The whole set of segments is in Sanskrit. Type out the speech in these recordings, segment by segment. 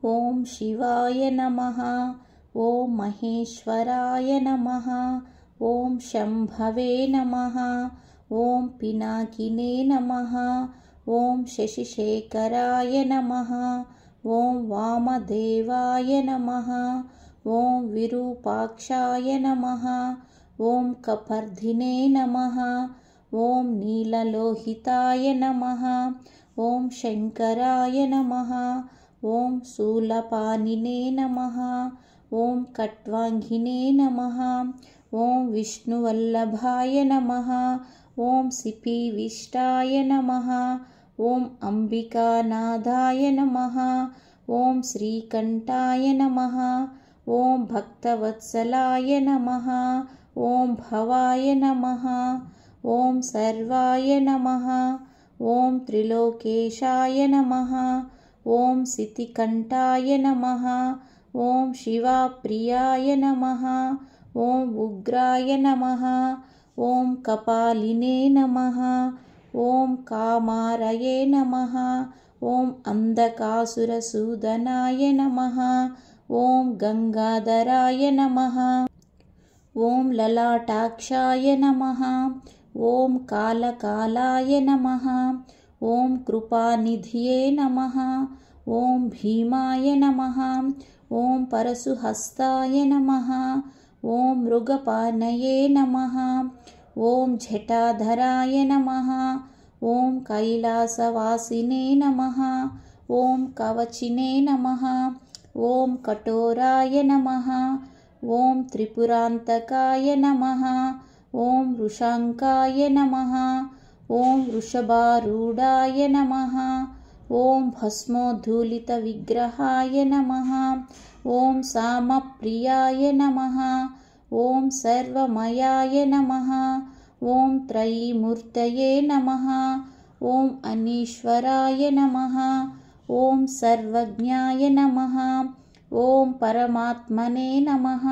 ॐ शिवाय नमः। ॐ महेश्वराय नमः। ॐ शम्भवे नमः। ॐ पिनाकिने नमः। ॐ शशिशेखराय नमः। ॐ वामदेवाय नमः। ॐ विरूपाक्षाय नमः। ॐ कपर्धिने नमः। ॐ नीललोहिताय नमः। ॐ शङ्कराय नमः। ॐ शूलपाणिने नमः। ॐ खट्वाङ्गिने नमः। ॐ विष्णुवल्लभाय नमः। ॐ सिपिविष्टाय नमः। ॐ अम्बिकानाथाय नमः। ॐ श्रीकण्ठाय नमः। ॐ भक्तवत्सलाय नमः। ॐ भवाय नमः। ॐ सर्वाय नमः। ॐ त्रिलोकेशाय नमः। ॐ सितिकण्ठाय नमः। ॐ शिवाप्रियाय नमः। ॐ उग्राय नमः। ॐ कपालिने नमः। ॐ कामारये नमः। ॐ अन्धकासुरसूदनाय नमः। ॐ गङ्गाधराय नमः। ॐ ललाटाक्षाय नमः। ॐ कालकालाय नमः। ॐ कृपानिधये नमः। ॐ भीमाय नमः। ॐ परशुहस्ताय नमः। ॐ मृगपानये नमः। ॐ जटाधराय नमः। ॐ कैलासवासिने नमः। ॐ कवचिने नमः। ॐ कठोराय नमः। ॐ त्रिपुरान्तकाय नमः। ॐ वृषाङ्काय नमः। ॐ वृषभारूढाय नमः। ॐ भस्मोद्धूलितविग्रहाय नमः। ॐ सामप्रियाय नमः। ॐ सर्वमयाय नमः। ॐ त्रयीमूर्तये नमः। ॐ अनीश्वराय नमः। ॐ सर्वज्ञाय नमः। ॐ परमात्मने नमः।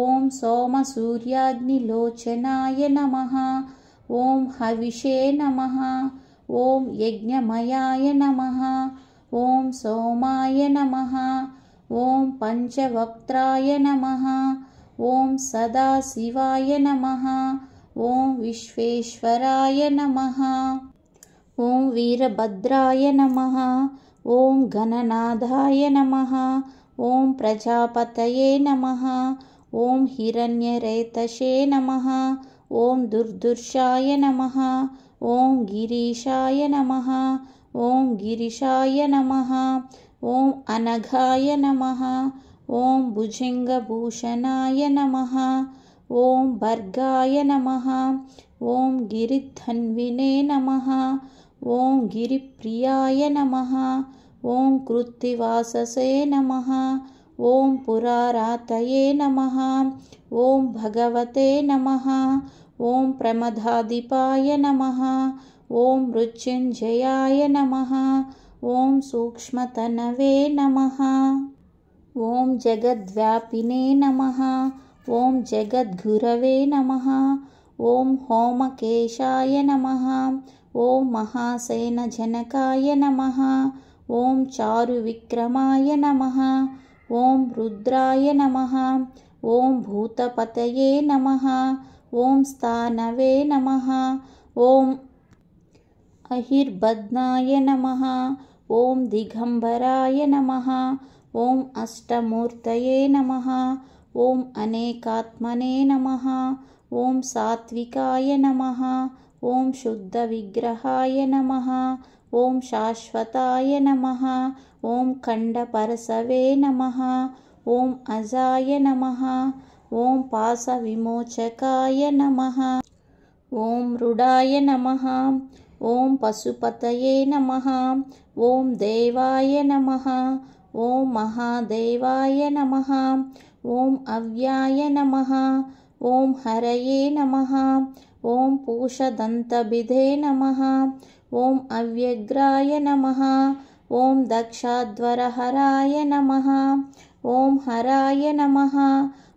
ॐ सोमसूर्याग्निलोचनाय नमः। ॐ हविषे नमः। ॐ यज्ञमयाय नमः। ॐ सोमाय नमः। ॐ पञ्चवक्त्राय नमः। ॐ सदाशिवाय नमः। ॐ विश्वेश्वराय नमः। ॐ वीरभद्राय नमः। ॐ गणनाथाय नमः। ॐ प्रजापतये नमः। ॐ हिरण्यरेतसे नमः। ॐ दुर्दुर्षाय नमः। ॐ गिरीशाय नमः। ॐ गिरिशाय नमः। ॐ अनघाय नमः। ॐ भुजङ्गभूषणाय नमः। ॐ भर्गाय नमः। ॐ गिरिधन्विने नमः। ॐ गिरिप्रियाय नमः। ॐ कृत्तिवाससे नमः। ॐ पुरारातये नमः। ॐ भगवते नमः। ॐ प्रमदाधिपाय नमः। ॐ मृत्युञ्जयाय नमः। ॐ सूक्ष्मतनवे नमः। ॐ जगद्व्यापिने नमः। ॐ जगद्गुरवे नमः। ॐ होमकेशाय नमः। ॐ महासेनजनकाय नमः। ॐ चारुविक्रमाय नमः। ॐ रुद्राय नमः। ॐ भूतपतये नमः। ॐ स्थानवे नमः। ॐ अहिर्बध्नाय नमः। ॐ दिगम्बराय नमः। ॐ अष्टमूर्तये नमः। ॐ अनेकात्मने नमः। ॐ सात्विकाय नमः। ॐ शुद्धविग्रहाय नमः। ॐ शाश्वताय नमः। ॐ खण्डपरशवे नमः। ॐ अजाय नमः। ॐ पाशविमोचकाय नमः। ॐ मृडाय नमः। ॐ पशुपतये नमः। ॐ देवाय नमः। ॐ महादेवाय नमः। ॐ अव्याय नमः। ॐ हरये नमः। ॐ पूषदन्तभिदे नमः। ॐ अव्यग्राय नमः। ॐ दक्षाध्वरहराय नमः। ॐ हराय नमः।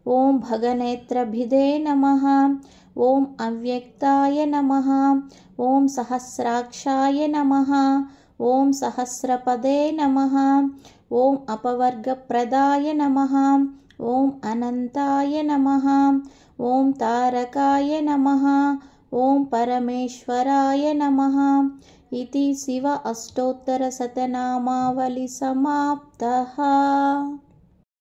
ॐ भगनेत्रभिदे नमः। ॐ अव्यक्ताय नमः। ॐ सहस्राक्षाय नमः। ॐ सहस्रपदे नमः। ఓం అపవర్గప్రదాయ నమః ఓం అనంతాయ నమః ఓం తారకాయ నమః ఓం పరమేశ్వరాయ నమః इति शिव अष्टोत्तरशतनामावली समाप्तः।